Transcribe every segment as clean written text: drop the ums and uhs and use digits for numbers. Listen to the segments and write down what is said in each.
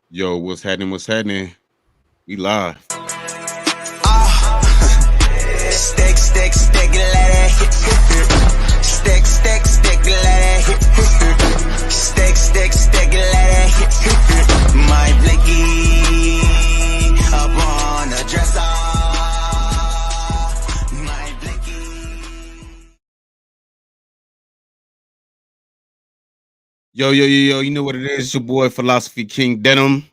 Yo, what's happening? What's happening? We live. Stick, stick, stick, let it hit. Stick, stick, stick, let it hit. Stick, stick, stick, let it hit. My blicky up on the dresser. My blicky. Yo, you know what it is? It's your boy Philosophy King Denim.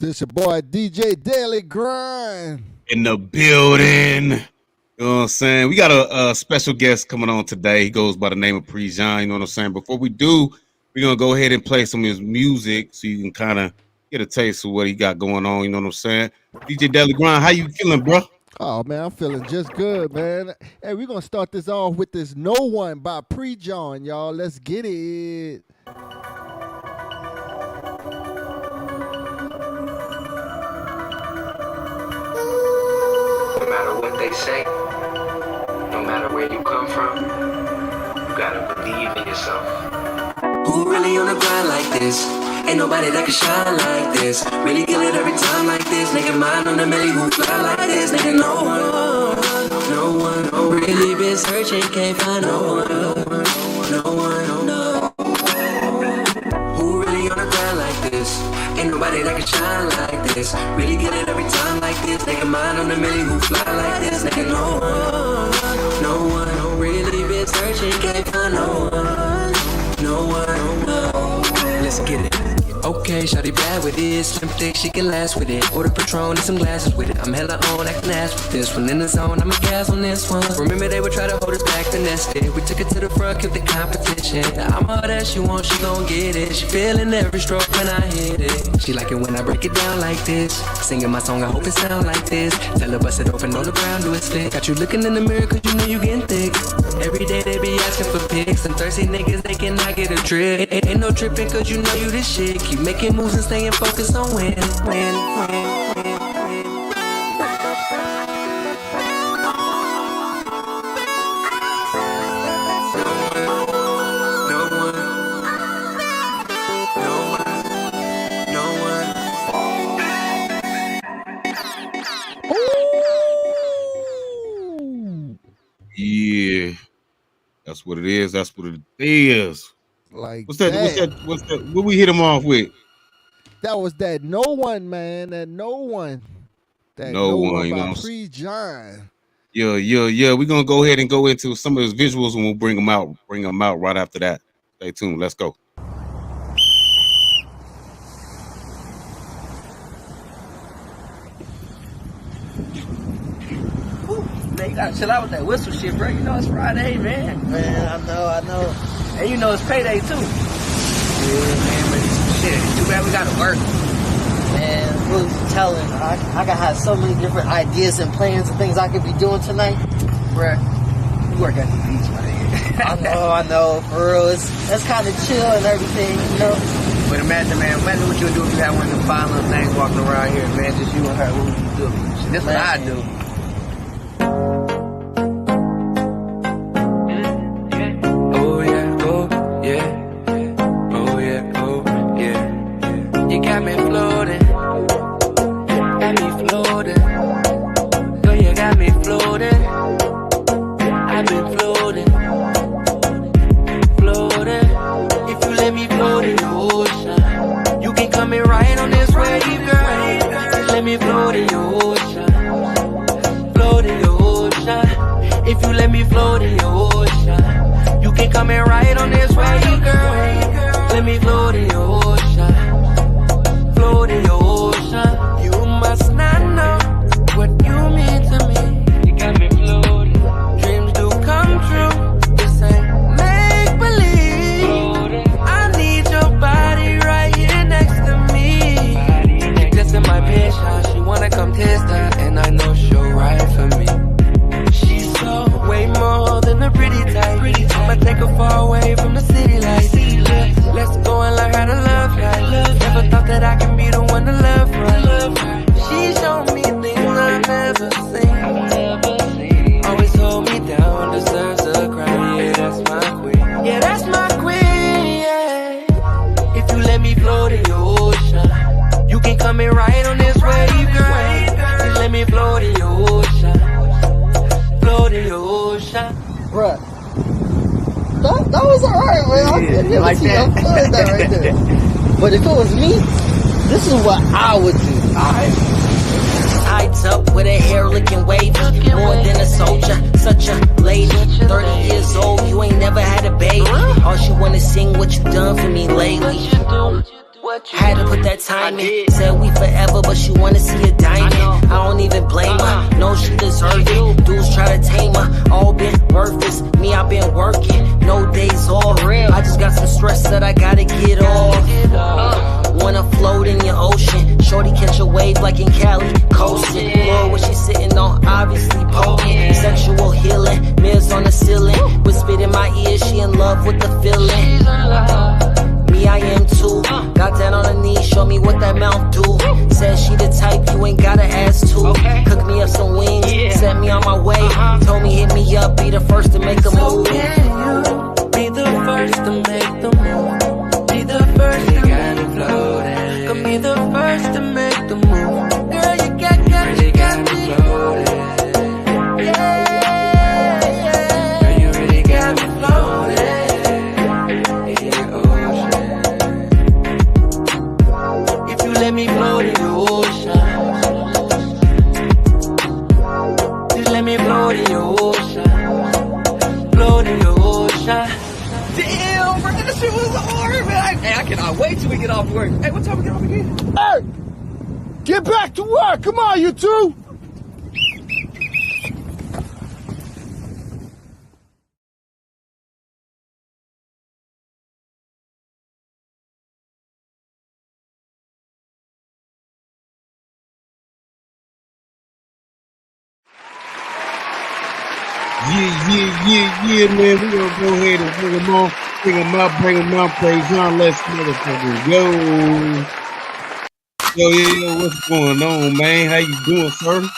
This your boy DJ Daily Grind. In the building. You know what I'm saying? We got a special guest coming on today. He goes by the name of Prejon. You know what I'm saying? Before we do, we're going to go ahead and play some of his music so you can kind of get a taste of what he got going on. You know what I'm saying? DJ Daily Grind, how you feeling, bro? Oh man, I'm feeling just good, man. Hey, we're gonna start this off with this No One by Prejon, y'all. Let's get it. No matter what they say, no matter where you come from, you gotta believe in yourself. Who really on the grind like this? Ain't nobody that can shine like this. Really kill it every time like this. Nigga mind on the milli who fly like this. Nigga no one, no really been searching, can't find no one. Who really on the grind like this? Ain't nobody that can shine like this. Really get it every time like this. Nigga mind on the milli who fly like this. Nigga no one, no really been searching, can't find no one. Let's get it. Okay, shawty bad with it. Slim thick, she can last with it. Order Prejon and some glasses with it. I'm hella on, acting ass with this one. In the zone, I'm a gas on this one. Remember they would try to hold us back, finessed it. We took it to the front, kept the competition. I'm all that she wants, she gon' get it. She feeling every stroke when I hit it. She like it when I break it down like this. Singing my song, I hope it sound like this. Tell her bust it open on the ground, do it slick. Got you looking in the mirror cause you know you getting thick. Every day they be asking for pics. Some thirsty niggas, they cannot get a trip. Ain't no tripping cause you know you this shit. Keep making moves and staying focused on win. Yeah. That's what it is. That's what it is. Like What's that? What we hit him off with? That was that No One, man. That No One. That No No One, One you by know. Prejon. Yeah. We're gonna go ahead and go into some of his visuals and we'll bring them out right after that. Stay tuned. Let's go. Man, you gotta chill out with that whistle shit, bro. You know it's Friday, man. Man, I know. And you know it's payday, too. Yeah, man, but shit, too bad we gotta work. Man, who's telling? I gotta have so many different ideas and plans and things I could be doing tonight. Bruh, you work at the beach, my nigga. I know, for real. That's kind of chill and everything, you know? But imagine what you would do if you had one of them fine little things walking around here, man. Just you and her, what would you do? Shit, this is what I do. You got me floating. Girl, you got me floating. I've been floating. If you let me float in the ocean, you can come in right on this wave, girl. Let me float in your ocean. it right on this wave, girl. Just let me float in your ocean. Float in your ocean. Bruh. That was alright, man. I couldn't give like it to you. that. I'm feeling that right there. But if it was me, this is what I would do. Tied up with her hair looking wavy, more than a soldier, such a lady. 30 years old, you ain't never had a baby. All she wanna sing what you done for me lately. Had to put that time in. Said we forever, but she wanna see a diamond. I don't even blame her. No, she deserve it. Dudes try to tame her. All been worthless. Me, I been working. No days off. I just got some stress that I gotta get off. Wanna float in your ocean. Shorty catch a wave like in Cali. Coasting. Lord, what she sitting on, obviously potent. Sexual healing. Mirrors on the ceiling. Whispered in my ear, she in love with the feeling. Me, I am too. Got down on her knees, show me what that mouth do. Said she the type you ain't gotta ask to. Cook me up some wings, set me on my way. Told me hit me up, be the first to make a move. Be the first to make the move. Be the first to get it floating. Come be the first to make the move. Girl, you got me floating. Yeah. Girl, you really got me floating. In your ocean. If you let me float in your ocean. Just let me float in your ocean. Float in your ocean. Damn, bro, that shit was hard, man. Hey, I cannot wait till we get off work. Hey, what time we get off again? Hey, get back to work. Come on, you two. Yeah, man. We gonna go ahead and bring him on. Bring him out. Prejon, let's motherfucking go. Yo, what's going on, man? How you doing, sir?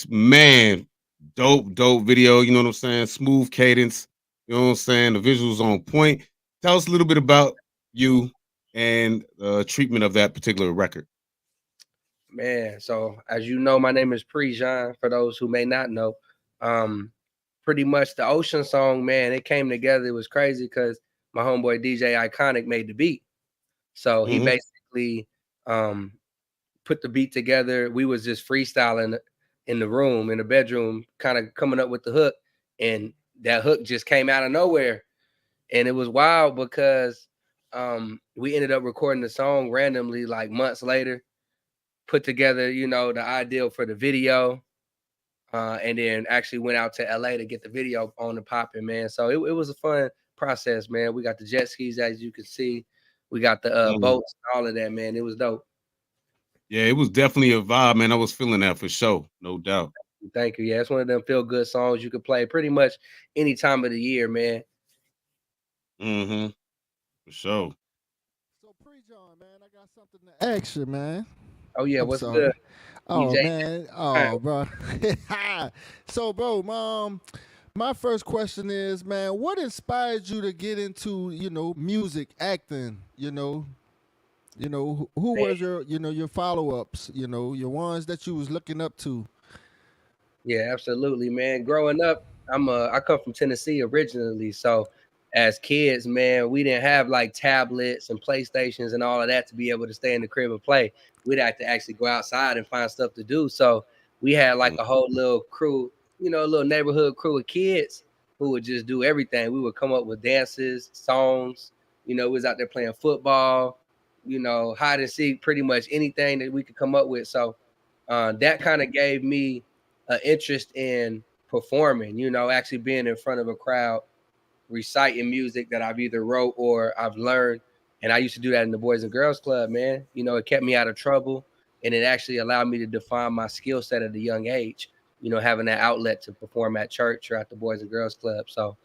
Man, dope video. You know what I'm saying? Smooth cadence. You know what I'm saying? The visuals on point. Tell us a little bit about you and treatment of that particular record. Man, so as you know, my name is Prejon. For those who may not know, pretty much the Ocean song, man, it came together. It was crazy because my homeboy DJ Iconic made the beat. So he basically put the beat together. We was just freestyling in the room, in the bedroom, kind of coming up with the hook, and that hook just came out of nowhere. And it was wild because we ended up recording the song randomly like months later, put together, you know, the idea for the video, and then actually went out to LA to get the video on the popping, man. So it was a fun process, man. We got the jet skis, as you can see. We got the boats, all of that, man. It was dope. Yeah, it was definitely a vibe, man. I was feeling that for sure, no doubt. Thank you. Yeah, it's one of them feel good songs you could play pretty much any time of the year, man. For sure. So, Prejon, man, I got something to ask you, man. Oh yeah, I'm what's sorry. good? Oh DJ? man, oh bro. So, bro, my first question is, man, what inspired you to get into, music, acting? Who was your follow ups? Your ones that you was looking up to. Yeah, absolutely, man. Growing up, I come from Tennessee originally, so as kids, man, we didn't have like tablets and PlayStations and all of that to be able to stay in the crib and play. We'd have to actually go outside and find stuff to do. So we had like a whole little crew, a little neighborhood crew of kids who would just do everything. We would come up with dances, songs, we was out there playing football, hide and seek, pretty much anything that we could come up with. So that kind of gave me an interest in performing, actually being in front of a crowd, reciting music that I've either wrote or I've learned. And I used to do that in the Boys and Girls Club, man. It kept me out of trouble, and it actually allowed me to define my skill set at a young age, having that outlet to perform at church or at the Boys and Girls Club. So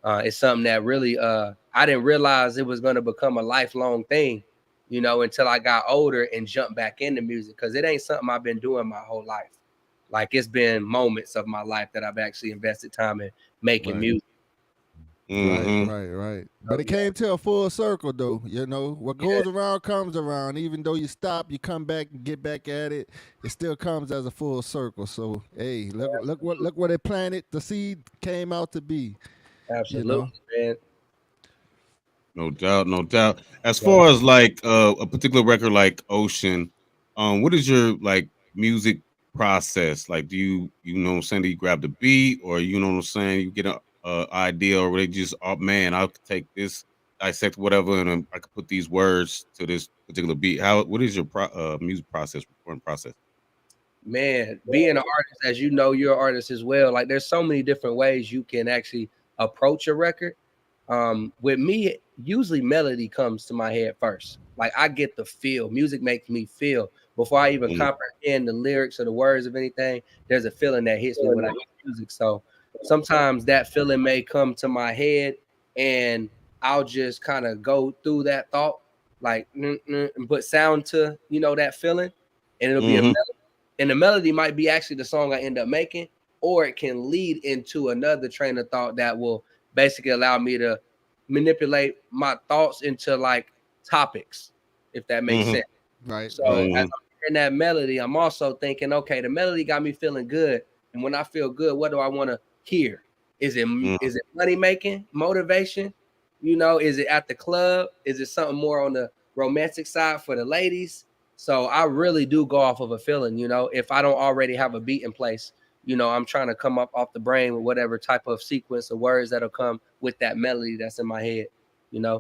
it's something that really I didn't realize it was going to become a lifelong thing, until I got older and jumped back into music, because it ain't something I've been doing my whole life. Like, it's been moments of my life that I've actually invested time in making music. Right, Mm-hmm. right. So But it yeah, came to a full circle, though. You know, what yeah, goes around comes around. Even though you stop, you come back and get back at it. It still comes as a full circle. So, hey, look what it planted. The seed came out to be. You know. absolutely, man. No doubt, no doubt. As So, far as like a particular record like Ocean, what is your like music process? Like, do you know what I'm saying? Do you grab the beat, or you know what I'm saying? You get a idea, or they just, oh man, I'll take this, dissect whatever, and I could put these words to this particular beat. What is your music process, recording process? man, being an artist, as you know, you're an artist as well. Like, there's so many different ways you can actually approach a record. With me, usually melody comes to my head first. Like, I get the feel. Music makes me feel before I even Mm, comprehend the lyrics or the words of anything. There's a feeling that hits me when I hear music. So sometimes that feeling may come to my head, and I'll just kind of go through that thought, like and put sound to that feeling, and it'll be a mm-hmm. and the melody might be actually the song I end up making, or it can lead into another train of thought that will basically allow me to manipulate my thoughts into like topics, if that makes Mm-hmm. sense. Right, So as right. Mm-hmm. I'm hearing that melody, I'm also thinking, okay, the melody got me feeling good, and when I feel good, what do I want to hear? Is it Mm-hmm. is it money making, motivation? Is it at the club? Is it something more on the romantic side for the ladies? So I really do go off of a feeling. If I don't already have a beat in place, I'm trying to come up off the brain with whatever type of sequence of words that'll come with that melody that's in my head.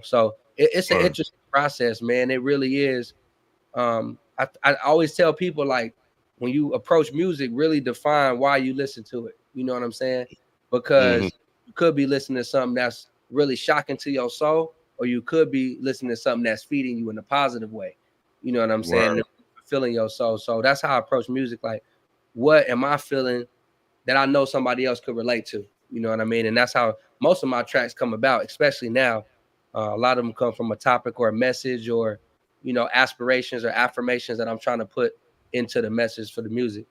So it's an Or, interesting process, man. It really is. I always tell people, like, when you approach music, really define why you listen to it. You know what I'm saying? mm-hmm. Because you could be listening to something that's really shocking to your soul, or you could be listening to something that's feeding you in a positive way. You know what I'm saying? Word. Fulfilling your soul. So that's how I approach music. Like, what am I feeling that I know somebody else could relate to? You know what I mean? And that's how most of my tracks come about, especially now. A lot of them come from a topic or a message, or aspirations or affirmations that I'm trying to put into the message for the music.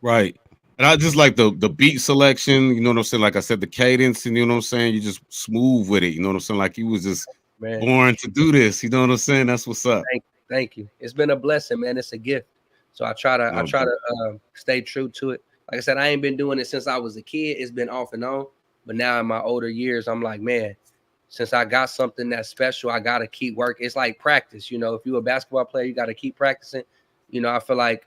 Right. And I just like the beat selection, you know what I'm saying? Like I said, the cadence, and you know what I'm saying? You just smooth with it, you know what I'm saying? Like you was just Man, born to do this, you know what I'm saying? That's what's up. thank you. It's been a blessing, man. It's a gift. So I No try doubt. to stay true to it. Like I said, I ain't been doing it since I was a kid. It's been off and on, but now in my older years, I'm like, man, since I got something that's special, I gotta keep working. It's like practice. If you're a basketball player, you gotta keep practicing. I feel like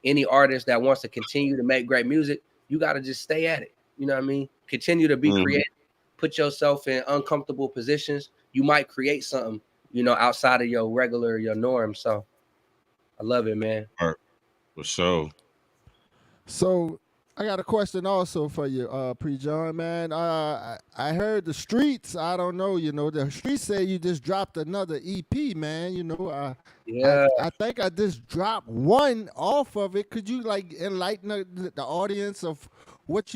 any artist that wants to continue to make great music, you gotta just stay at it. You know what I mean? Continue to be Mhm. creative. Put yourself in uncomfortable positions. You might create something, outside of your norm. So I love it, man. Art, for sure. So I got a question also for you, Prejon, man. I heard the streets. I don't know. The streets say you just dropped another EP, man. Yeah, I think I just dropped one off of it. Could you like enlighten the audience of what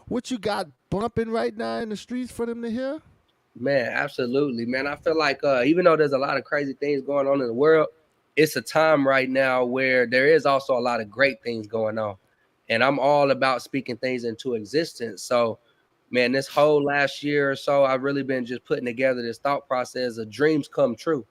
what you got bumping right now in the streets for them to hear? man, absolutely, man. I feel like even though there's a lot of crazy things going on in the world, it's a time right now where there is also a lot of great things going on. And I'm all about speaking things into existence. So, man, this whole last year or so, I've really been just putting together this thought process of dreams come true.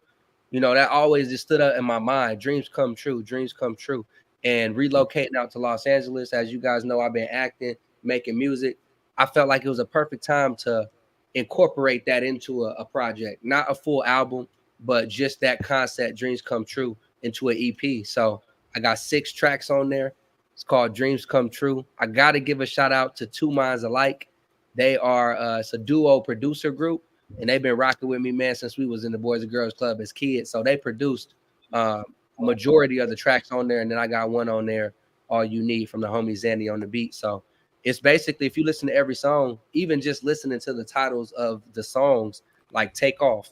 That always just stood up in my mind. Dreams come true, dreams come true. And relocating out to Los Angeles, as you guys know, I've been acting, making music. I felt like it was a perfect time to incorporate that into a project, not a full album, but just that concept, Dreams Come True, into an EP. So I got 6 tracks on there. It's called Dreams Come True. I got to give a shout out to Two Minds Alike. They are it's a duo producer group, and they've been rocking with me, man, since we was in the Boys and Girls Club as kids. So they produced uh, majority of the tracks on there, and then I got one on there, All You Need, from the homie Zandy on the beat. So it's basically, if you listen to every song, even just listening to the titles of the songs, like Take Off,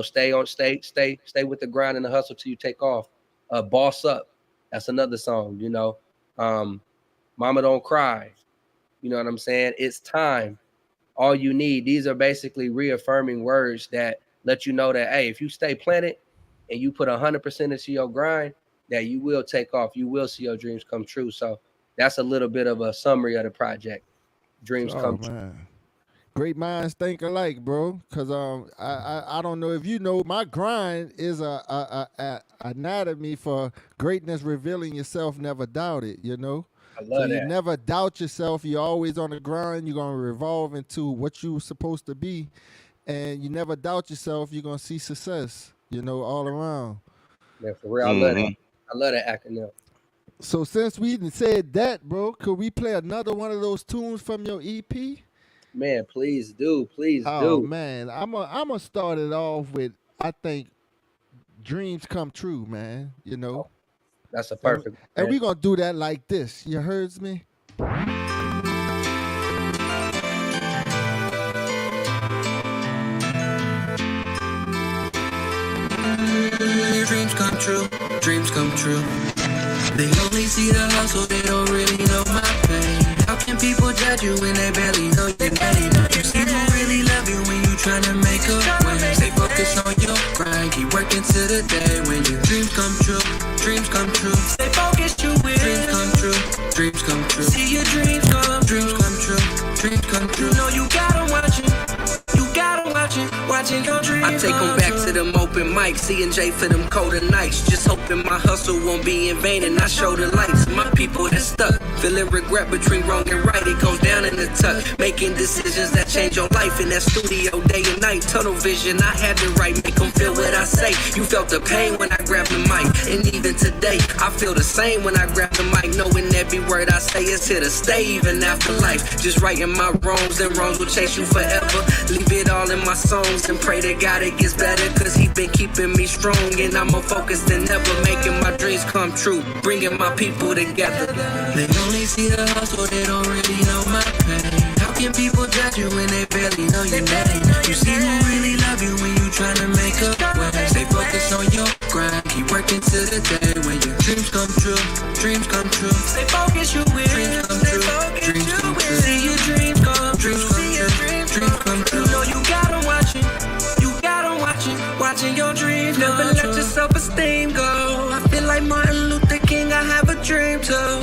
stay with the grind and the hustle till you take off. Boss Up, that's another song. Um, Mama Don't Cry. You know what I'm saying? It's Time, All You Need. These are basically reaffirming words that let you know that, hey, if you stay planted and you put 100% into your grind, that you will take off. You will see your dreams come true. So that's a little bit of a summary of the project. Dreams Oh come true. man. Great minds think alike, bro. Cause I don't know if you know, my grind is a anatomy for greatness. Revealing yourself, never doubt it. You know. I So love you that. never doubt yourself. You're always on the grind. You're gonna revolve into what you're supposed to be, and you never doubt yourself. You're gonna see success. You know, all around. Man, for real, I love that. Mm-hmm. I love that acronym. So since we done said that, bro, could we play another one of those tunes from your EP? Man, please do. Please Oh do. man, I'm gonna start it off with, I think, dreams come true, man. You know, That's a and perfect and man. we gonna do that like this. You heard me? Dreams come true, dreams come true. They only see the hustle, they don't really know my pain. How can people judge you when they barely know your name? You see who really love you when you tryna make a way. Stay focused on your grind, keep working to the day when your dreams come true, dreams come true. Stay focused, you will. Dreams come true, dreams come true. See your dreams come true, dreams come true. You know you got 'em watching. You got 'em watching your dreams. I take 'em back to them open mics, C&J for them colder nights. Just hoping my hustle won't be in vain and I show the lights. My people that stuck, feeling regret between wrong and right. It goes down in the tuck, making decisions that change your life in that studio day and night. Tunnel vision, I had to write, make 'em feel what I say. You felt the pain when I grabbed the mic, and even today, I feel the same when I grab the mic. Knowing every word I say is here to stay, even after life. Just writing my wrongs, and wrongs will chase you forever. Leave it all in my songs and pray to God it gets better, cause he been keeping me strong, and I'm more focused than ever, making my dreams come true, bringing my people together. They only see the hustle, they don't really know my pain. How can people judge you when they barely know your name? You see who really love you when you tryna make a way. Stay focused on your grind, keep working to the day when your dreams come true, dreams come true. Stay focused, you will. Dreams come true, dreams come true. See your dreams come true, dreams come true. You know you got 'em watching, watching your dreams. Never let your self-esteem go. I feel like Martin Luther King, I have a dream too.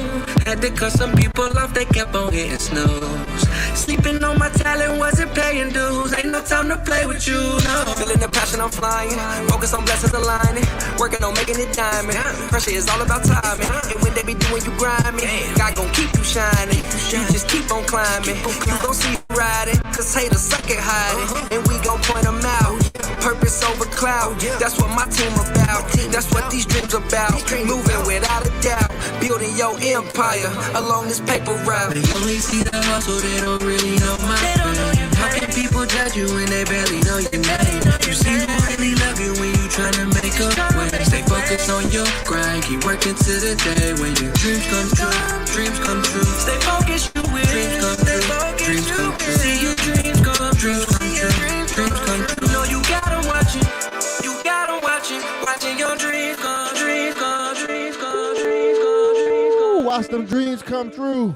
Had to cut some people off, they kept on hitting snooze. Sleeping on my talent wasn't paying dues. Ain't no time to play with you, no. Feeling the passion, I'm flying. Focus on blessings aligning. Working on making it diamond. Pressure is all about timing. And when they be doing you grinding, God gon' keep you shining. You just keep on climbing. You gon' see you riding. Cause haters suck at hiding. And we gon' point them out. Purpose over cloud. That's what my team about. That's what these dreams about. Moving without a doubt. Building your empire along this paper route. They only see the hustle, they don't really know my pain. How can people judge you when they barely know your name? You see who really love you when you tryna make a way. Stay focused on your grind, keep working to the day when your dreams come true, dreams come true. Stay focused, you will. Dreams come true, dreams come true. See your dreams come true, dreams come true, dreams come true. Know you got 'em watching, watching your dreams come, dreams come, dreams come, dreams come, dreams come. Watch them dreams come true.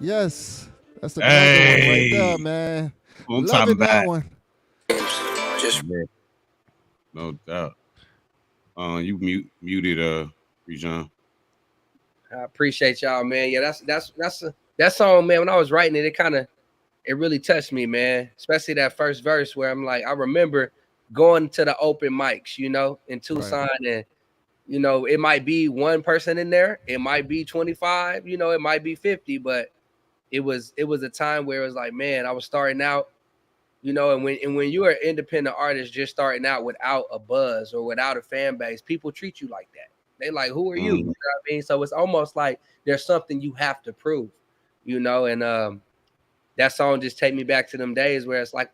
Yes, that's a one right Hey, there, man. I'm Loving talking that about. one. Just No doubt. You muted, Prejon. I appreciate y'all, man. Yeah, that song, man. When I was writing it, it really touched me, man. Especially that first verse where I'm like, I remember going to the open mics, in Tucson, and it might be one person in there, it might be 25, it might be 50, but it was a time where it was like, man, I was starting out, and when you're an independent artist just starting out without a buzz or without a fan base, people treat you like that. They like, who are you? You know what I mean? So it's almost like there's something you have to prove, and that song just take me back to them days where it's like,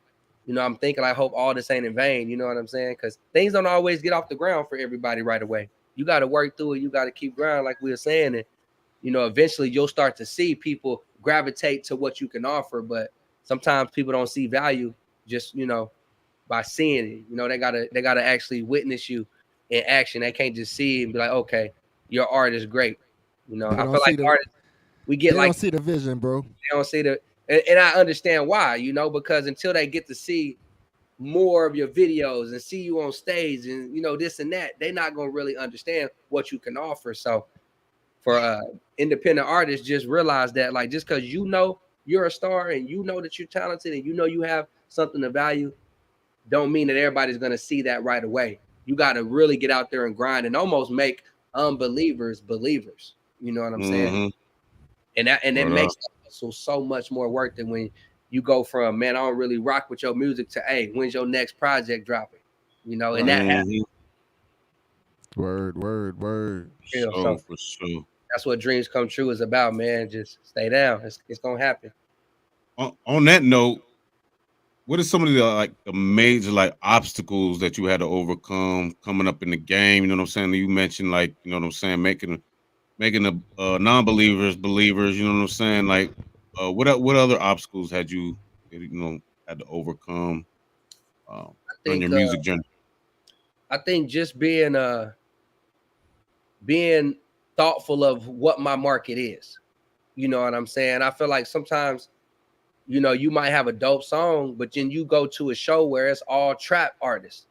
I'm thinking, I hope all this ain't in vain. You know what I'm saying? Because things don't always get off the ground for everybody right away. You got to work through it. You got to keep grinding, like we were saying. And, eventually you'll start to see people gravitate to what you can offer. But sometimes people don't see value just, by seeing it. They gotta actually witness you in action. They can't just see it and be like, okay, your art is great. I feel like artists, we get They like, don't see the vision, bro. they don't see the, and I understand why, because until they get to see more of your videos and see you on stage and this and that, they're not gonna really understand what you can offer. So for independent artists, just realize that, like, just because you're a star and you know that you're talented and you know you have something to value, don't mean that everybody's going to see that right away. You got to really get out there and grind and almost make unbelievers believers. You know what I'm saying? Mm-hmm. And it makes so much more work than when you go from, man, I don't really rock with your music to, hey, when's your next project dropping? You know, and that happens. Word. So For sure. that's what Dreams Come True is about, man. Just stay down. It's gonna happen. On that note, what are some of the major like obstacles that you had to overcome coming up in the game? You know what I'm saying? You mentioned like, you know what I'm saying, making the non-believers believers. You know what I'm saying? Like, what other obstacles had you had to overcome on your music journey? I think just being thoughtful of what my market is. You know what I'm saying? I feel like sometimes, you know, you might have a dope song, but then you go to a show where it's all trap artists.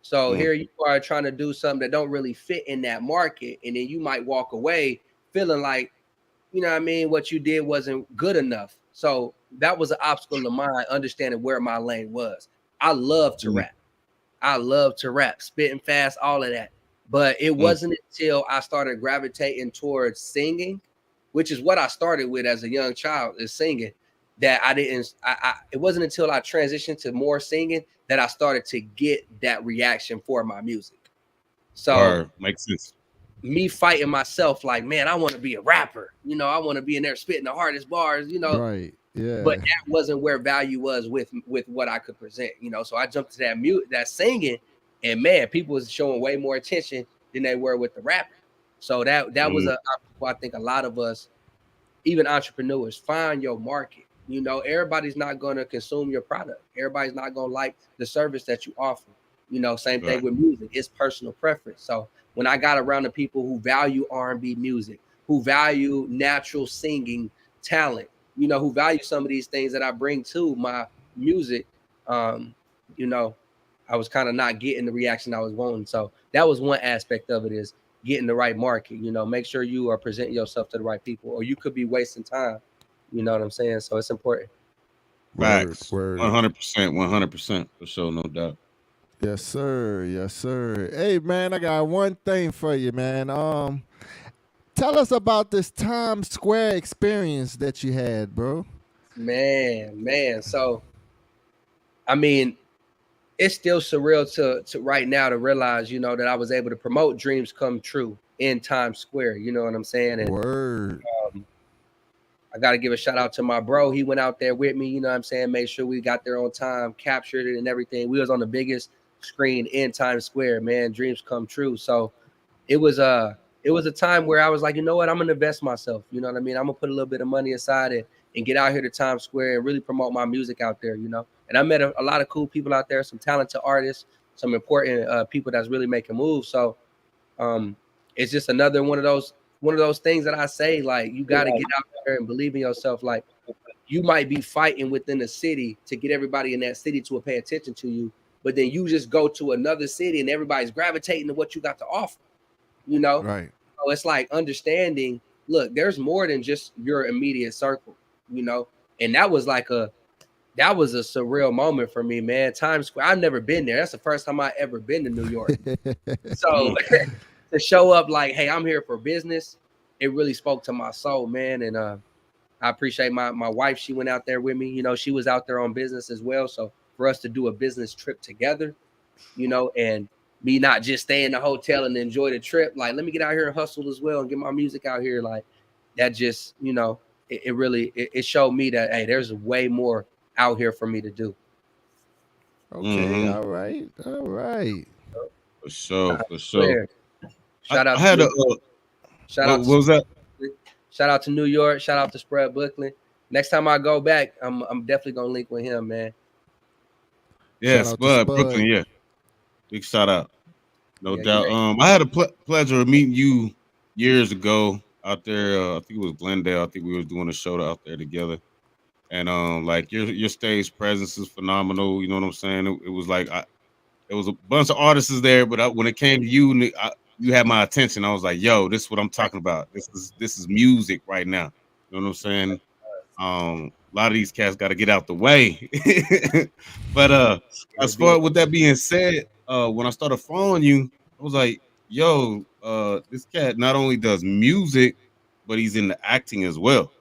So here you are trying to do something that don't really fit in that market, and then you might walk away feeling like, you know what I mean, what you did wasn't good enough. So that was an obstacle of mine, understanding where my lane was. I love to rap. I love to rap, spitting fast, all of that. But it wasn't until I started gravitating towards singing, which is what I started with as a young child, is singing, that it wasn't until I transitioned to more singing that I started to get that reaction for my music. So makes sense. Me fighting myself like, man, I want to be a rapper. You know, I want to be in there spitting the hardest bars, you know. Right. Yeah. But that wasn't where value was with what I could present, you know. So I jumped to that singing, and man, people was showing way more attention than they were with the rapping. So that was I think a lot of us, even entrepreneurs, find your market. You know, everybody's not going to consume your product. Everybody's not going to like the service that you offer. You know, same thing with music. It's personal preference. So when I got around the people who value R&B music, who value natural singing talent, you know, who value some of these things that I bring to my music, you know, I was kind of not getting the reaction I was wanting. So that was one aspect of it, is getting the right market. You know, make sure you are presenting yourself to the right people, or you could be wasting time. You know what I'm saying? So it's important. Facts. 100%, for sure, no doubt. Yes, sir. Hey, man, I got one thing for you, man. Tell us about this Times Square experience that you had, bro. Man. So, I mean, it's still surreal to right now to realize, you know, that I was able to promote Dreams Come True in Times Square. You know what I'm saying? And, word. I got to give a shout out to my bro. He went out there with me, you know what I'm saying? Made sure we got there on time, captured it and everything. We was on the biggest screen in Times Square, man. Dreams come true. So it was a time where I was like, you know what? I'm going to invest myself. You know what I mean? I'm going to put a little bit of money aside and get out here to Times Square and really promote my music out there, you know? And I met a lot of cool people out there, some talented artists, some important people that's really making moves. So it's just another one of those things that I say, like, you got to get out there and believe in yourself. Like, you might be fighting within the city to get everybody in that city to pay attention to you, but then you just go to another city and everybody's gravitating to what you got to offer, you know? Right. So it's like understanding, look, there's more than just your immediate circle, you know? And that was a surreal moment for me, man. Times Square, I've never been there. That's the first time I ever been to New York. So to show up like, hey, I'm here for business, it really spoke to my soul, man. And I appreciate my wife. She went out there with me. You know, she was out there on business as well. So for us to do a business trip together, you know, and me not just stay in the hotel and enjoy the trip, like, let me get out here and hustle as well and get my music out here. Like, that just, you know, it really showed me that, hey, there's way more out here for me to do. Okay, all right. For sure. Shout out what was that? Shout out to New York. Shout out to Spread Brooklyn. Next time I go back, I'm definitely gonna link with him, man. Yes, Spud Brooklyn. Yeah, big shout out. No doubt. I had a pleasure of meeting you years ago out there. I think it was Glendale. I think we were doing a show out there together. And like your stage presence is phenomenal. You know what I'm saying? It was like there was a bunch of artists there, but when it came to you, you had my attention. I was like, yo, this is what I'm talking about. This is music right now. You know what I'm saying? a lot of these cats got to get out the way. But as far with that being said, when I started following you, I was like, yo, this cat not only does music, but he's in the acting as well.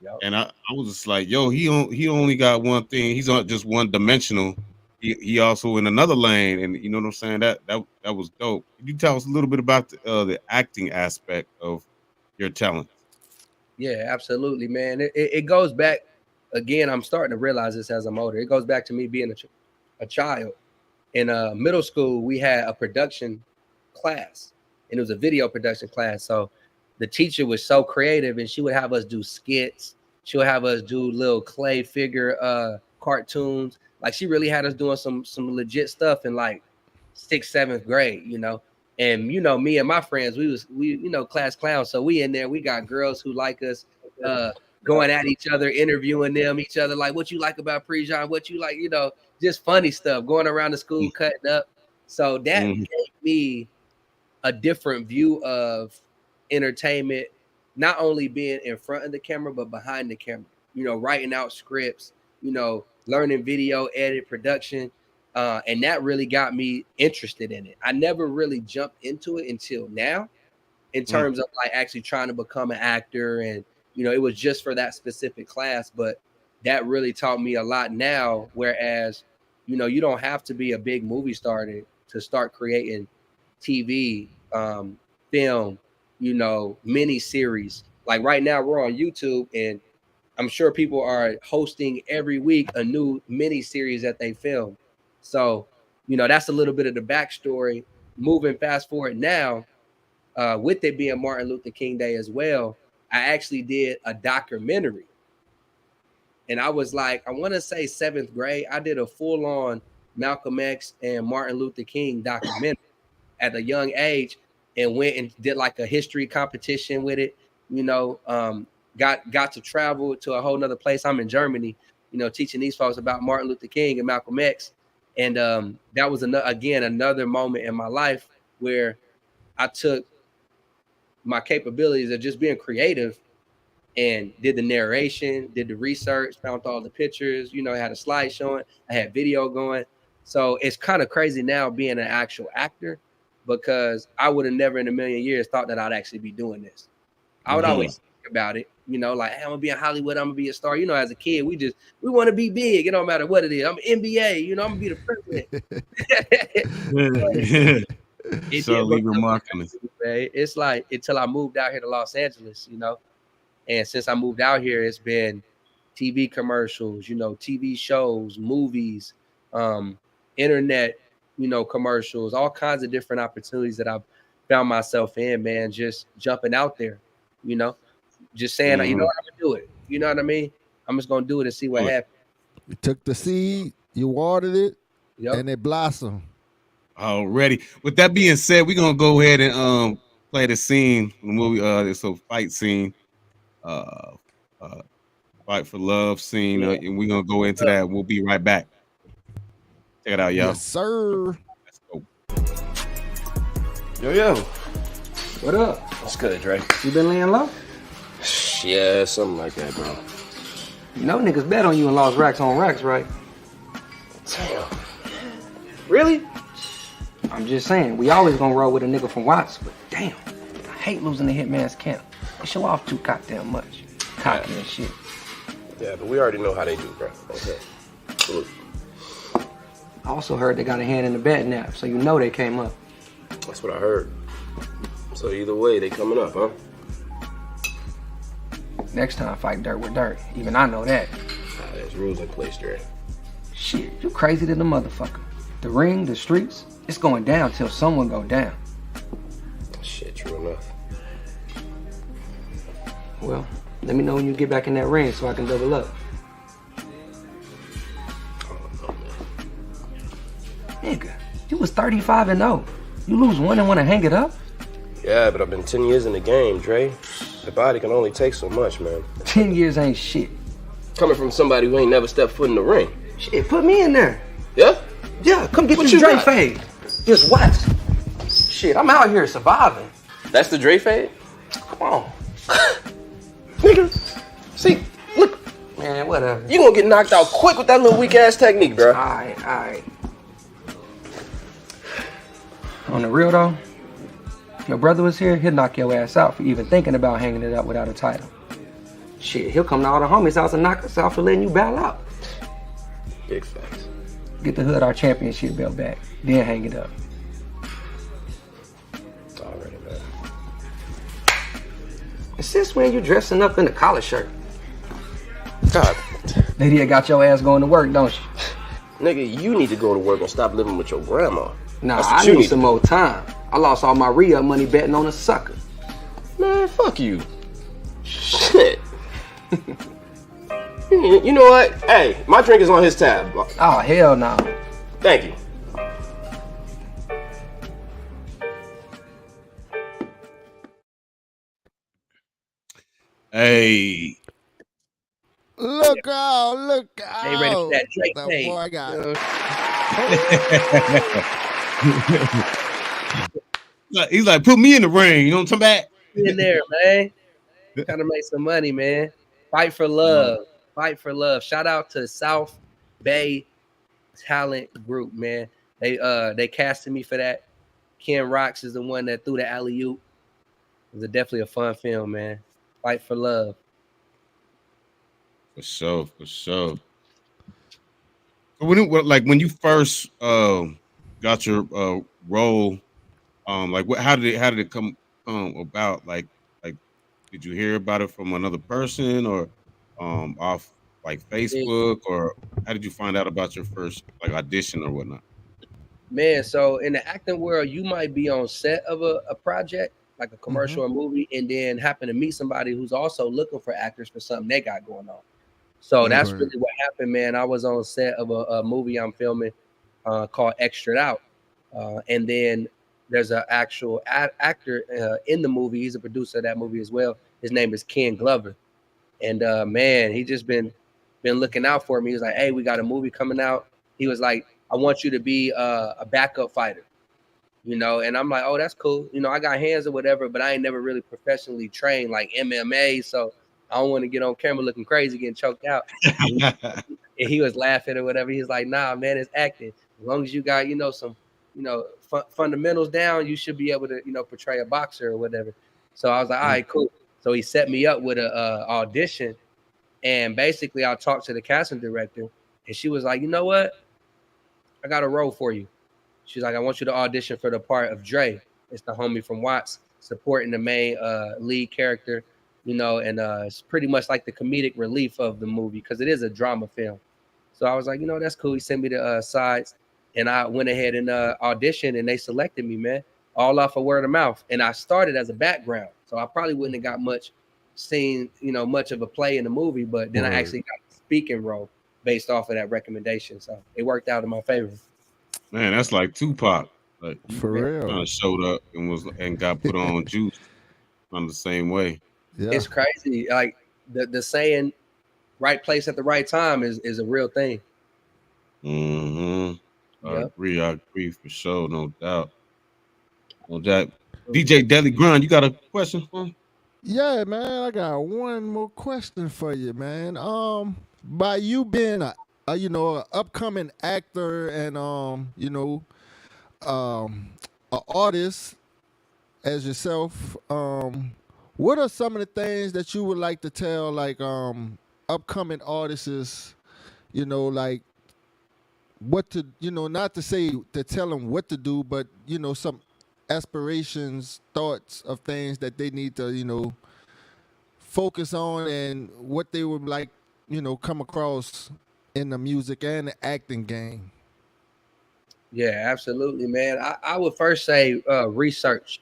Yep. And I was just like, yo, he only got one thing. He's not just one dimensional. He also in another lane, and you know what I'm saying. That was dope. Can you tell us a little bit about the acting aspect of your talent? Yeah, absolutely, man. It goes back again. I'm starting to realize this as I'm older. It goes back to me being a child. In middle school, we had a production class, and it was a video production class. So the teacher was so creative, and she would have us do skits. She would have us do little clay figure cartoons. Like, she really had us doing some legit stuff in like 6th, 7th grade, you know. And you know, me and my friends, we class clowns. So we in there, we got girls who like us, going at each other, interviewing each other, like, what you like about Prejon, what you like, you know, just funny stuff, going around the school, cutting up. So that gave me a different view of entertainment, not only being in front of the camera, but behind the camera, you know, writing out scripts, you know, learning video, edit, production. And that really got me interested in it. I never really jumped into it until now, in terms of like actually trying to become an actor. And, you know, it was just for that specific class, but that really taught me a lot now. Whereas, you know, you don't have to be a big movie star to start creating TV, film, you know, mini series. Like right now we're on YouTube, and I'm sure people are hosting every week a new mini series that they film. So, you know, that's a little bit of the backstory. Moving fast forward now, with it being Martin Luther King Day as well, I actually did a documentary. And I was like, I want to say 7th grade, I did a full-on Malcolm X and Martin Luther King documentary at a young age, and went and did like a history competition with it. You know, got to travel to a whole nother place. I'm in Germany, you know, teaching these folks about Martin Luther King and Malcolm X. And that was another moment in my life where I took my capabilities of just being creative and did the narration, did the research, found all the pictures, you know, I had a slide showing, I had video going. So it's kind of crazy now being an actual actor, because I would have never in a million years thought that I'd actually be doing this. I would always think about it, you know, like, hey, I'm gonna be in Hollywood, I'm gonna be a star. You know, as a kid, we want to be big. It don't matter what it is. I'm NBA, you know, I'm gonna be the president. It's like until I moved out here to Los Angeles, you know, and since I moved out here, it's been TV commercials, you know, TV shows, movies, internet, you know, commercials, all kinds of different opportunities that I've found myself in, man, just jumping out there, you know, just saying, you know what, I'm gonna do it. You know what I mean? I'm just gonna do it and see what happens. You took the seed, you watered it, and it blossomed. Already. With that being said, we're gonna go ahead and play the scene, the movie. It's a fight scene, fight for love scene, and we're gonna go into that. We'll be right back. Check it out, y'all. Yes, sir. Let's go. Yo. What up? What's good, Dre? You been laying low? Yeah, something like that, bro. You know niggas bet on you and lost racks on racks, right? Damn. Really? I'm just saying, we always gonna roll with a nigga from Watts, but damn, I hate losing the Hitman's camp. They show off too goddamn much. Cocky and shit. Yeah, but we already know how they do, bro. Okay. Look. I also heard they got a hand in the bed nap, so you know they came up. That's what I heard. So either way, they coming up, huh? Next time, fight dirt with dirt. Even I know that. There's rules in place, Dre. Shit, you crazy than the motherfucker. The ring, the streets, it's going down till someone go down. Shit, true enough. Well, let me know when you get back in that ring so I can double up. Oh, man. Nigga, you was 35-0. You lose one and want to hang it up? Yeah, but I've been 10 years in the game, Dre. The body can only take so much, man. 10 years ain't shit. Coming from somebody who ain't never stepped foot in the ring. Shit, put me in there. Yeah? Yeah, come get What this you Dre got? fade. Just watch. Shit, I'm out here surviving. That's the Dre fade? Come on. Nigga. See, look. Man, Man, whatever. You gonna get knocked out quick with that little weak ass technique, bro. All right. On the real though, your brother was here, he'll knock your ass out for even thinking about hanging it up without a title. Shit, he'll come to all the homies' house and knock us out for letting you bow out. Big facts. Get the hood our championship belt back, then hang it up. Already, man. And since when you dressing up in a collar shirt? God. Lady got your ass going to work, don't you? Nigga, you need to go to work and stop living with your grandma. Nah, I need some more time. I lost all my re-up money betting on a sucker. Man, fuck you. Shit. You know what? Hey, my drink is on his tab. Oh, hell no. Thank you. Hey. Look out! Look out! They ready for that Drake That thing. boy got He's like, put me in the ring. You know what I'm talking about? In there, man. Trying to make some money, man. Fight for love. Fight for love. Shout out to South Bay Talent Group, man. They casted me for that. Ken Rocks is the one that threw the alley-oop. It was definitely a fun film, man. Fight for love. For sure. So when you first got your role, how did it come about? Like did you hear about it from another person or off like Facebook, or how did you find out about your first like audition or whatnot? Man, so in the acting world, you might be on set of a project, like a commercial or movie, and then happen to meet somebody who's also looking for actors for something they got going on. So that's really what happened, man. I was on set of a movie I'm filming called Extra Out. And then there's an actual actor in the movie. He's a producer of that movie as well. His name is Ken Glover. And man, he just been looking out for me. He was like, hey, we got a movie coming out. He was like, I want you to be a backup fighter. You know, and I'm like, oh, that's cool. You know, I got hands or whatever, but I ain't never really professionally trained like MMA. So I don't want to get on camera looking crazy, getting choked out. And he was laughing or whatever. He's like, nah, man, it's acting. As long as you got, some, fundamentals down, you should be able to, portray a boxer or whatever. So I was like, all right, cool. So he set me up with a audition. And basically I talked to the casting director and she was like, you know what? I got a role for you. She's like, I want you to audition for the part of Dre. It's the homie from Watts supporting the main lead character, and it's pretty much like the comedic relief of the movie because it is a drama film. So I was like, that's cool. He sent me the sides and I went ahead and auditioned and they selected me, man, all off of word of mouth. And I started as a background. So I probably wouldn't have got much of a play in the movie, but then I actually got a speaking role based off of that recommendation. So it worked out in my favor. Man, that's like Tupac. Like for real. Kind of showed up and got put on juice on the same way. Yeah. It's crazy. Like the saying, right place at the right time is a real thing. Mm-hmm. I agree for sure, no doubt. DJ Deli Grind, you got a question for him? Yeah, man, I got one more question for you, man. By you being a upcoming actor and an artist as yourself, what are some of the things that you would like to tell like upcoming artists, like what to, not to say to tell them what to do, but some aspirations, thoughts of things that they need to, focus on and what they would like, come across in the music and the acting game? Yeah, absolutely, man. I would first say research,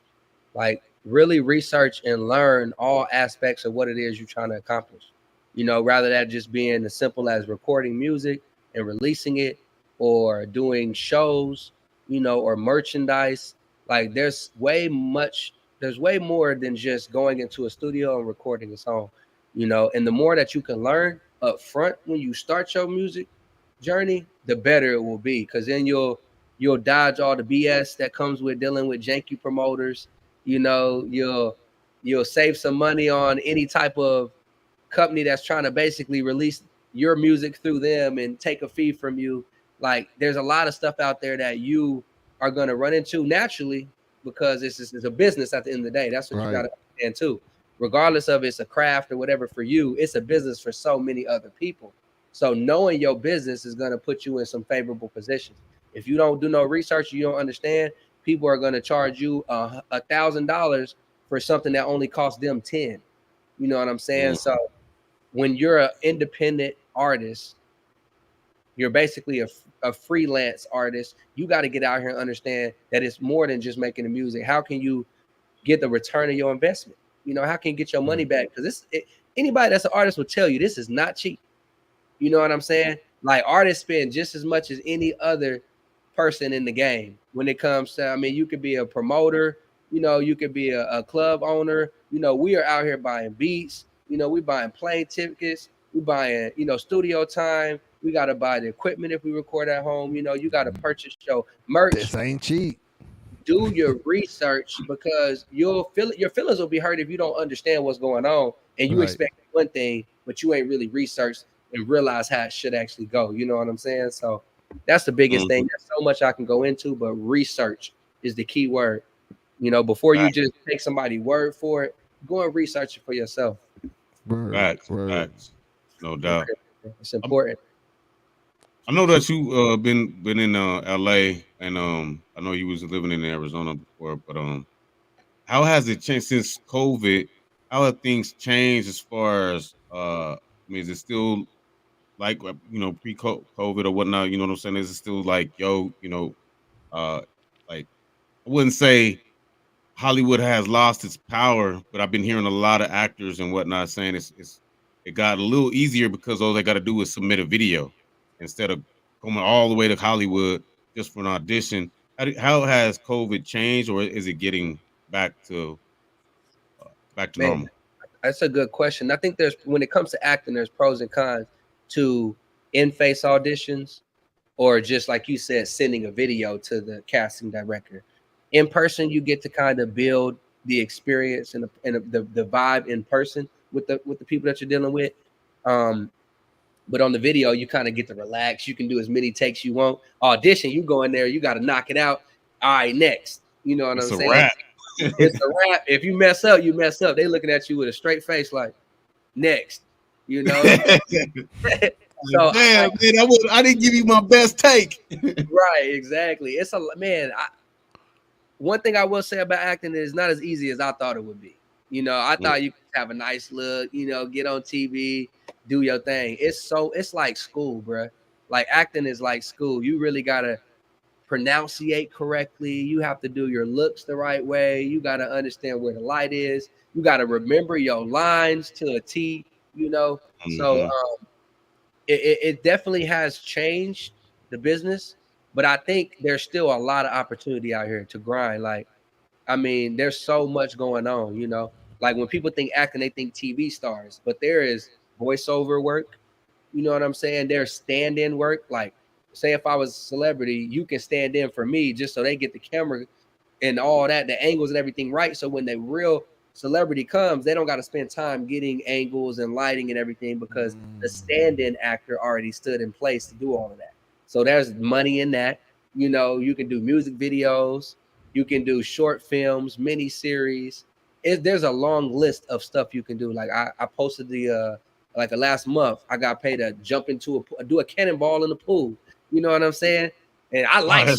like really research and learn all aspects of what it is you're trying to accomplish. Rather than just being as simple as recording music and releasing it or doing shows, or merchandise. Like there's way more than just going into a studio and recording a song, and the more that you can learn up front when you start your music journey, the better it will be. Because then you'll dodge all the BS that comes with dealing with janky promoters. You'll save some money on any type of company that's trying to basically release your music through them and take a fee from you. Like there's a lot of stuff out there that you are going to run into naturally because it's a business at the end of the day. That's what you got to understand too. Regardless of it's a craft or whatever for you, it's a business for so many other people. So knowing your business is going to put you in some favorable positions. If you don't do no research, you don't understand, people are going to charge you $1,000 for something that only costs them 10. You know what I'm saying? So when you're an independent artist, you're basically a freelance artist. You got to get out here and understand that it's more than just making the music. How can you get the return of your investment? You know, how can you get your money back? Because anybody that's an artist will tell you this is not cheap. You know what I'm saying? Like artists spend just as much as any other person in the game when it comes to, I mean, you could be a promoter, you know, you could be a club owner. You know, we are out here buying beats, you know, we buying plane tickets, we buying, you know, studio time. We got to buy the equipment if we record at home. You know, you got to purchase your merch. This ain't cheap. Do your research because your feelings will be hurt if you don't understand what's going on and you expect one thing, but you ain't really researched and realize how it should actually go. You know what I'm saying? So that's the biggest thing. There's so much I can go into, but research is the key word. You know, before you just take somebody's word for it, go and research it for yourself. Facts. No doubt. It's important. I know that you been in LA and I know you was living in Arizona before, but how has it changed since COVID? How have things changed as far as I mean, is it still like you know pre-COVID or whatnot? You know what I'm saying? Is it still like you know, like I wouldn't say Hollywood has lost its power, but I've been hearing a lot of actors and whatnot saying it got a little easier because all they got to do is submit a video instead of going all the way to Hollywood just for an audition. How has COVID changed, or is it getting back to normal? That's a good question. I think when it comes to acting, there's pros and cons to in-face auditions or just like you said, sending a video to the casting director. In person, you get to kind of build the experience and the vibe in person with the people that you're dealing with. But on the video, you kind of get to relax. You can do as many takes you want. Audition, you go in there, you got to knock it out. All right, next. You know what I'm saying? Wrap. It's a wrap. If you mess up, you mess up. They looking at you with a straight face, like next. You know. So damn, man, I didn't give you my best take. Right, exactly. It's a man. One thing I will say about acting is not as easy as I thought it would be. You know, I thought you could have a nice look, you know, get on TV, do your thing. It's like school, bro. Like acting is like school. You really gotta pronunciate correctly. You have to do your looks the right way. You gotta understand where the light is. You gotta remember your lines to a T. You know, so it definitely has changed the business, but I think there's still a lot of opportunity out here to grind. Like, I mean, there's so much going on, you know. Like when people think acting, they think TV stars, but there is voiceover work. You know what I'm saying? There's stand-in work. Like, say if I was a celebrity, you can stand in for me just so they get the camera and all that, the angles and everything right. So when the real celebrity comes, they don't got to spend time getting angles and lighting and everything because the stand-in actor already stood in place to do all of that. So there's money in that. You know, you can do music videos, you can do short films, mini series. There's a long list of stuff you can do. Like I posted the like the last month, I got paid to jump into do a cannonball in the pool. You know what I'm saying? And I like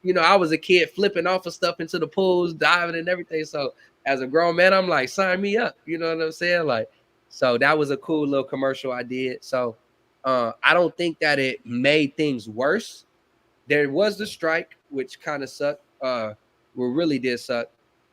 you know, I was a kid flipping off of stuff into the pools, diving and everything. So as a grown man, I'm like, sign me up. You know what I'm saying? Like, so that was a cool little commercial I did. So I don't think that it made things worse. There was the strike, which kind of sucked. Really did suck.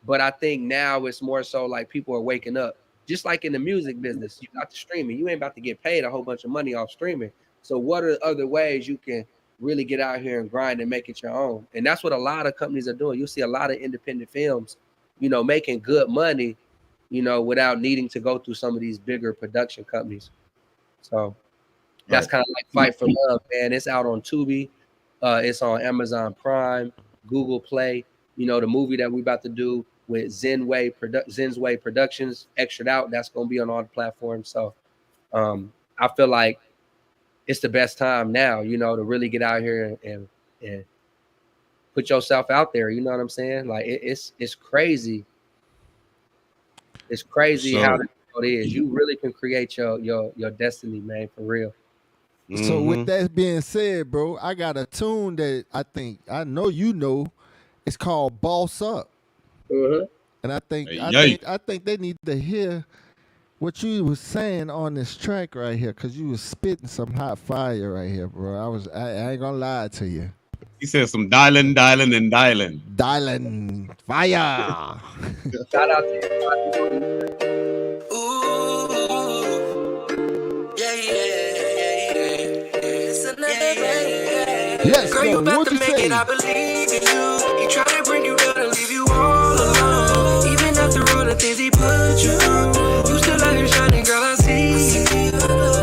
But I think now it's more so like people are waking up. Just like in the music business, you got the streaming. You ain't about to get paid a whole bunch of money off streaming. So what are other ways you can really get out here and grind and make it your own? And that's what a lot of companies are doing. You'll see a lot of independent films, you know, making good money, you know, without needing to go through some of these bigger production companies. So that's kind of like Fight for Love, man. It's out on Tubi. It's on Amazon Prime, Google Play. You know, the movie that we're about to do with Zenway Productions, Extra Out, that's going to be on all the platforms. So I feel like it's the best time now, you know, to really get out here and put yourself out there. You know what I'm saying? Like it's crazy. It's crazy how So, the world is. You really can create your destiny, man, for real. So with mm-hmm. that being said, bro, I got a tune that I know you know. It's called "Boss Up," Uh-huh. and Hey, I think they need to hear what you was saying on this track right here, cause you was spitting some hot fire right here, bro. I ain't gonna lie to you. he said some dialing, dialing, and dialing. Dialing fire. Shout out to everybody. Yes, Girl, you sir. about What to you make it, say? I believe in you. He tried to bring you down and leave you all alone. Even after all the things he put you through, you still out here shining, girl, I see.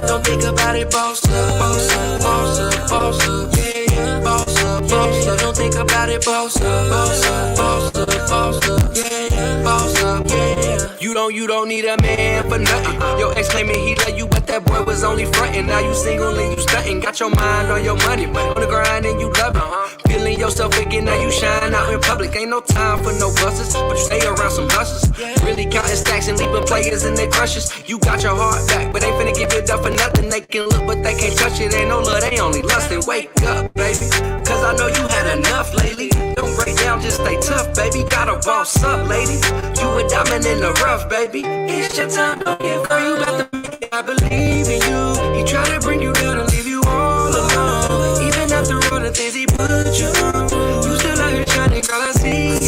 Don't think about it, boss up, boss up, boss up, boss up, yeah, boss up, boss up. Don't think about it, boss up, boss up, boss up, boss up, yeah, boss up, yeah. You don't need a man for nothing. Your ex claiming he let you, but that boy was only frontin'. Now you single and you stuntin'. Got your mind on your money, on the grind and you love it. Feeling yourself again, now you shine out in public. Ain't no time for no buses, but you stay around some hustlers. Really counting stacks and leaving players in their crushes. You got your heart back, but ain't finna give it up for nothing. They can look, but they can't touch it. Ain't no love, they only lustin'. Wake up, baby, cause I know you had enough lately. Don't break down, just stay tough, baby. Gotta boss up, lady. You a diamond in the rough, baby. It's your time, don't give girl, you about to make it. I believe in you. He tried to bring you down and leave you all alone. Even after all the things he put you through, you still out here shining, girl, I see.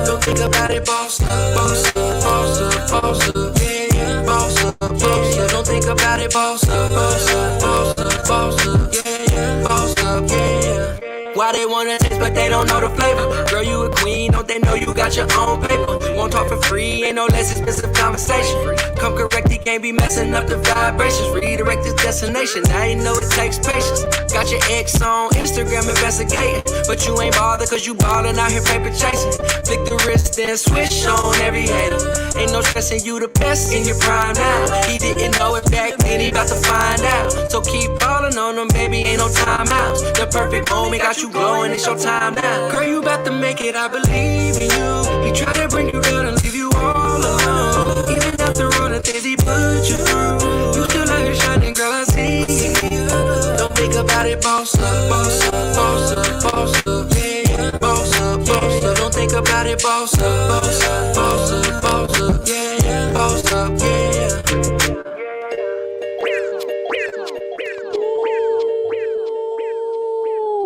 Don't think about it, boss up, boss up, boss up, boss up, yeah, boss up, boss up. Don't think about it, boss up, boss up, boss up, boss up, yeah, boss up, yeah. Why they wanna taste but they don't know the flavor? Girl, you a queen, don't they know you got your own paper? Won't talk for free, ain't no less expensive conversation. Come correct, he can't be messing up the vibrations. Redirect his destination, I ain't know it takes patience. Got your ex on Instagram investigating, but you ain't bothered cause you ballin' out here paper chasing. Flick the wrist and switch on every hater. Ain't no stressing, you the best in your prime now. He didn't know it back then, he about to find out. So keep ballin' on him, baby, ain't no timeouts. The perfect moment got you glowing, it's your time now. Girl, you about to make it, I believe in you. He tried to bring you down and leave you all alone. Even after all the things he put you through, you still out here shining, girl, I see. Don't think about it, boss up, boss up, boss up, boss up, yeah, boss up, boss up. Don't think about it, boss up, boss up, boss up, boss up, yeah, boss up, yeah.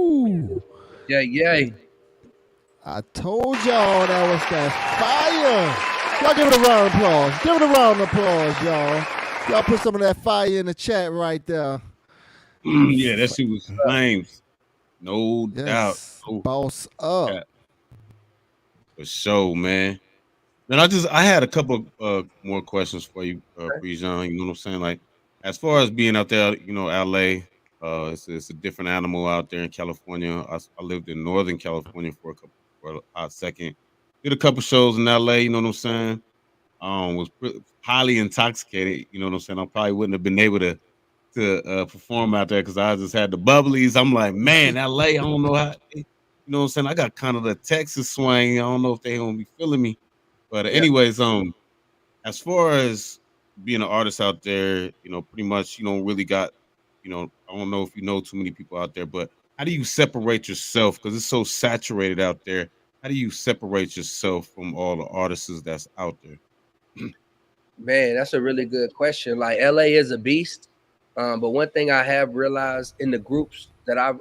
Ooh. Yeah. I told y'all that was that fire. Y'all give it a round of applause. Give it a round of applause, y'all. Y'all put some of that fire in the chat right there. Yeah, that shit was flames. No doubt. Yes. No Boss up. doubt. For sure, man. And I had a couple more questions for you, Prejon. You know what I'm saying? Like, as far as being out there, you know, LA, it's a different animal out there in California. I lived in Northern California for a hot second. Did a couple shows in LA. You know what I'm saying? Was highly intoxicated. You know what I'm saying? I probably wouldn't have been able to perform out there because I just had the bubblies. I'm like, man, LA. I don't know how. You know what I'm saying? I got kind of the Texas swing. I don't know if they gonna be feeling me. But anyways, as far as being an artist out there, you know, pretty much you don't really got, you know, I don't know if you know too many people out there, but how do you separate yourself? Because it's so saturated out there. How do you separate yourself from all the artists that's out there? Man, that's a really good question. Like LA is a beast. But one thing I have realized in the groups that I've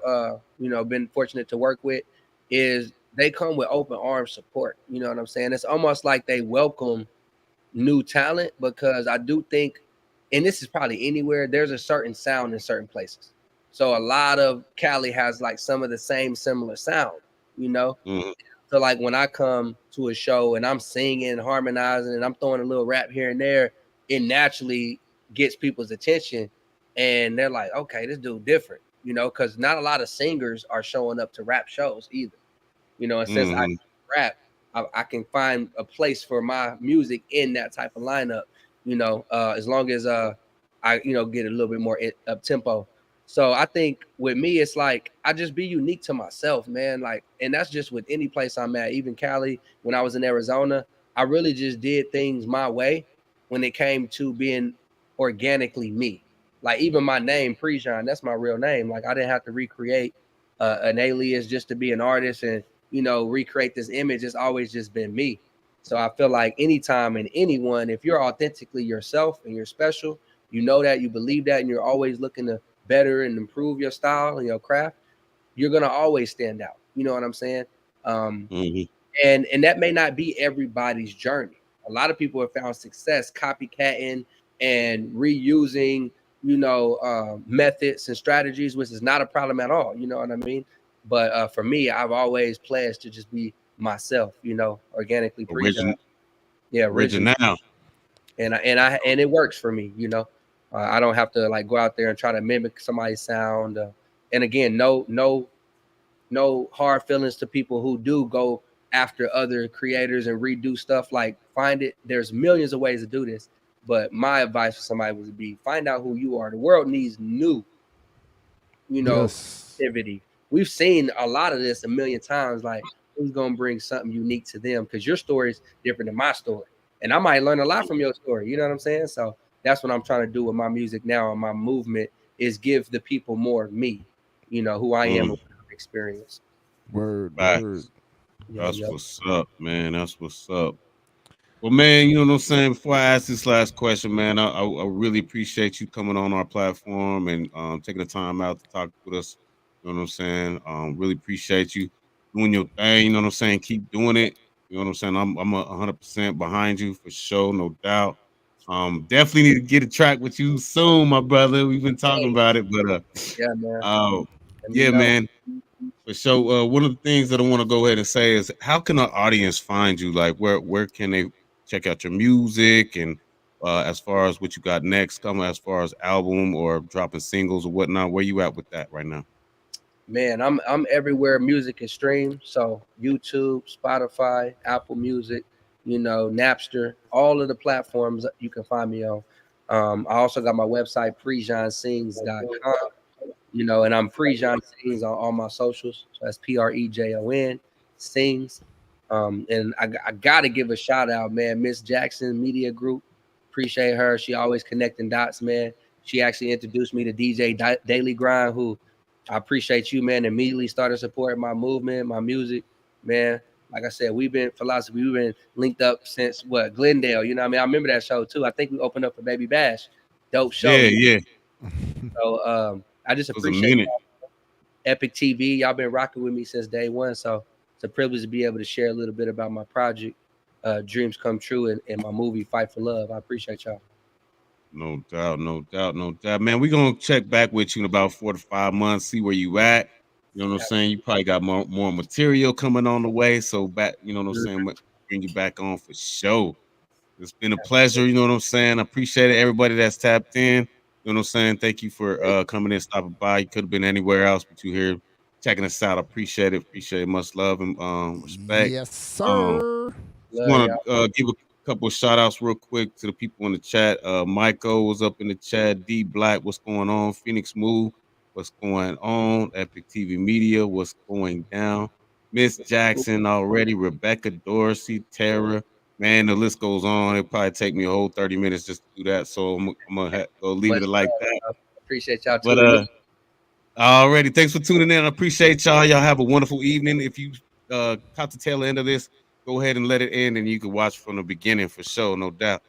been fortunate to work with is they come with open arms support. You know what I'm saying? It's almost like they welcome new talent because I do think, and this is probably anywhere, there's a certain sound in certain places. So a lot of Cali has like some of the same similar sound, you know? Mm-hmm. So like when I come to a show and I'm singing, harmonizing, and I'm throwing a little rap here and there, it naturally gets people's attention. And they're like, okay, this dude different, you know, because not a lot of singers are showing up to rap shows either. You know, and since I rap, I can find a place for my music in that type of lineup, you know, as long as I, get a little bit more up tempo. So I think with me, it's like I just be unique to myself, man. Like, and that's just with any place I'm at. Even Cali, when I was in Arizona, I really just did things my way when it came to being organically me. Like even my name, Prejon, that's my real name. Like I didn't have to recreate an alias just to be an artist and recreate this image. It's always just been me. So I feel like anytime and anyone, if you're authentically yourself and you're special, you know that, you believe that, and you're always looking to better and improve your style and your craft, you're gonna always stand out. You know what I'm saying? Mhm. And that may not be everybody's journey. A lot of people have found success copycatting and reusing, methods and strategies, which is not a problem at all. You know what I mean? But for me, I've always pledged to just be myself. Organically Original. yeah, original, Original. and it works for me. I don't have to like go out there and try to mimic somebody's sound. And again, no hard feelings to people who do go after other creators and redo stuff. Like find it. There's millions of ways to do this, but my advice for somebody would be find out who you are. The world needs new, Yes. activity. We've seen a lot of this a million times. Like who's gonna bring something unique to them? Because your story is different than my story, and I might learn a lot from your story. You know what I'm saying? So that's what I'm trying to do with my music now and my movement is give the people more of me. Who I am and what I've experienced. Word, word. Facts. Yeah, That's yep. what's up, man. That's what's up. Well, man, you know what I'm saying? Before I ask this last question, man, I really appreciate you coming on our platform and taking the time out to talk with us. You know what I'm saying? Really appreciate you doing your thing. You know what I'm saying? Keep doing it. You know what I'm saying? I'm 100% behind you for sure, no doubt. Definitely need to get a track with you soon, my brother. We've been talking Hey, about it, but yeah, man. Let me yeah, know. man. So one of the things that I want to go ahead and say is how can our audience find you? Like where can they check out your music and as far as what you got next coming as far as album or dropping singles or whatnot, where you at with that right now? Man, I'm everywhere music is streamed. So YouTube, Spotify, Apple Music, Napster, all of the platforms you can find me on. I also got my website, prejonsings.com. And I'm Prejon Sings on all my socials. So that's Prejon Sings. And I got to give a shout out, man. Miss Jackson Media Group. Appreciate her. She always connecting dots, man. She actually introduced me to DJ Daily Grind, who I appreciate you, man. Immediately started supporting my movement, my music, man. Like I said, we've been linked up since what Glendale. You know what I mean? I remember that show too. I think we opened up for Baby Bash. Dope show. Yeah, yeah. It So I just was a appreciate minute. Epic TV. Y'all been rocking with me since day one. So it's a privilege to be able to share a little bit about my project, Dreams Come True, and my movie Fight for Love. I appreciate y'all. No doubt, no doubt, no doubt. Man, we're gonna check back with you in about 4 to 5 months, see where you at. You know what I'm saying? You probably got more material coming on the way. So back, you know what I'm saying? Bring you back on for sure. It's been a pleasure, you know what I'm saying? I appreciate it. Everybody that's tapped in. You know what I'm saying? Thank you for coming in, stopping by. You could have been anywhere else, but you here checking us out. I appreciate it. Appreciate it. Much love and respect. Yes, Um, sir. just Love want y'all. to give a couple of shout outs real quick to the people in the chat. Michael was up in the chat. D Black, what's going on? Phoenix Move, what's going on? Epic TV Media, what's going down? Miss Jackson already. Rebecca Dorsey, Tara. Man, the list goes on. It'll probably take me a whole 30 minutes just to do that. So I'm gonna go leave Much it like love, that. bro. Appreciate y'all But tuning in. already, thanks for tuning in. I appreciate y'all. Y'all have a wonderful evening. If you caught the tail end of this, go ahead and let it end, and you can watch from the beginning for sure, no doubt.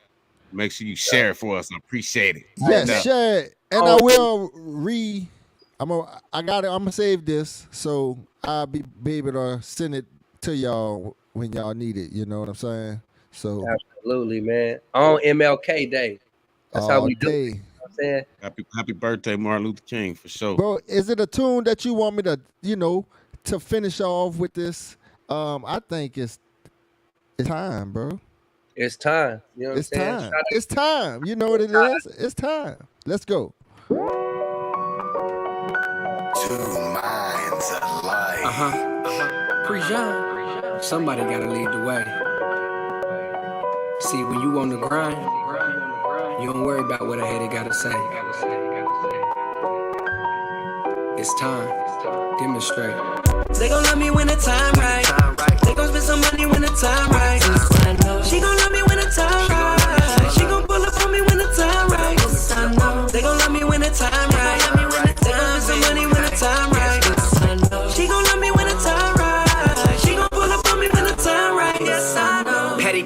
Make sure you share it for us. I appreciate it, no Hey, Yes, man. doubt. share it. And I will I got it. I'm gonna save this so I'll be able to send it to y'all when y'all need it. You know what I'm saying? So Absolutely, man. On MLK Day. That's how all we do it. You day. know what I'm saying? Happy birthday, Martin Luther King, for sure. Bro, is it a tune that you want me to, to finish off with this? I think it's time, bro. It's time. You know what I'm It's saying? time. It's time. You know what it is? It's time. Let's go. Two minds alike. Prejon, somebody gotta lead the way. See, when you on the grind, you don't worry about what a hater gotta say. It's time. Demonstrate. They gon' love me when the time right. They gon' spend some money when the time right. She gon' love me when the time right. She gon' pull up on me when the time right. They gon' love me when the time right. They gon' spend some money when the time right. She gon' love me when the time right. She gon' pull up on me when the time right. Yes, I know. Patty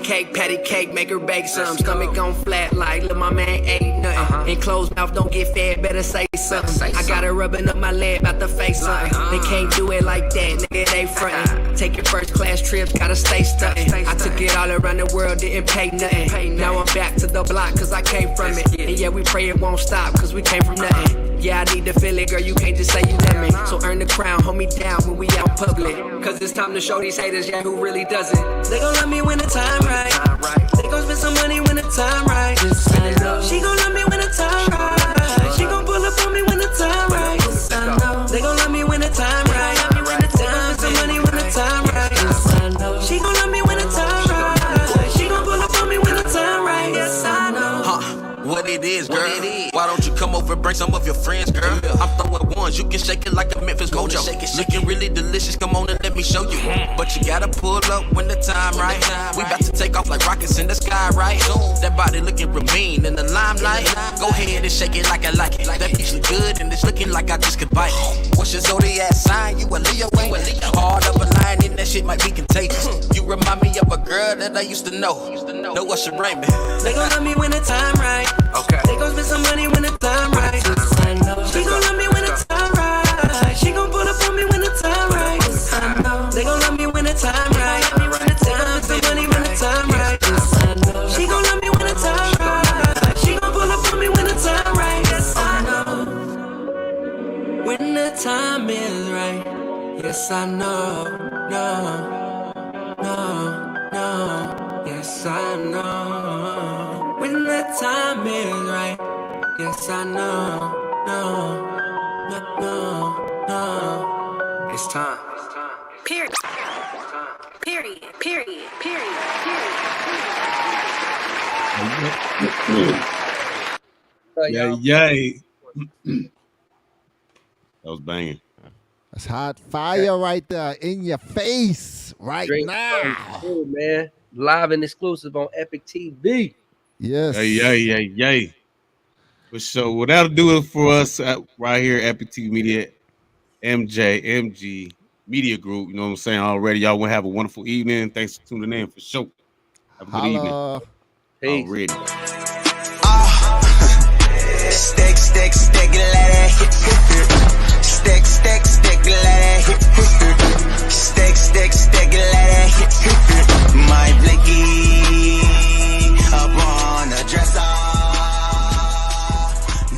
cake, make her bake some. Stomach gon' flat like, look, my man ain't nothing. In closed mouth, don't get fed, better say something. I got her rubbing up my leg, about to face something. They can't do it like that, nigga, they frontin'. Taking first class trips, gotta stay stuntin'. I took it all around the world, didn't pay nothing. Now I'm back to the block, cause I came from it. And yeah, we pray it won't stop, cause we came from nothing. Yeah, I need to feel it, girl, you can't just say you love me. So earn the crown, hold me down when we out public. Cause it's time to show these haters, yeah, who really does it. They gon' love me when the time right. They gon' spend some money when the time right. She gon' love me when the time right. She gon' pull up on me when the time right. They gon' love me when the time right. They gon' spend some money when the time right. She gon' love me when the time right. She gon' pull up on me when the time right. Yes, I know. What it is, girl. Why don't you come over and bring some of your friends, girl? I'm throwing ones, you can shake it like a Memphis Mojo. Looking really delicious, come on and let me show you. But you gotta pull up when the time right. We about to take off like rockets in the sky, right? That body looking real mean in the limelight. Go ahead and shake it like I like it. That piece look good and it's looking like I just could bite it. What's your zodiac sign? You a Leo, ain't hard up a line and that shit might be contagious. You remind me of a girl that I used to know. Know what's your name? They gon' love me when the time right. Okay. They gon' spend some money when the time right. She gon' love me when the time right. She gon' pull up on me when the time right. They gon' love me when the time right. They gon' spend some money when the time right. She gon' love me when the time right. She gon' pull up on me when the time right. Yes, I know. When the time is right. Yes, I know. No. Yes, I know. When the time is right. Yes, I know. No. It's time. Period. Yay. That was banging. That's hot fire right there in your face right now. Cool, man. Live and exclusive on Epic TV. Yes. Yay. So well, that'll do it for us right here at Epic TV Media, MG Media Group. You know what I'm saying already. Y'all want to have a wonderful evening. Thanks for tuning in for sure. Have a good evening. Peace. Already. Stick, stick, stick,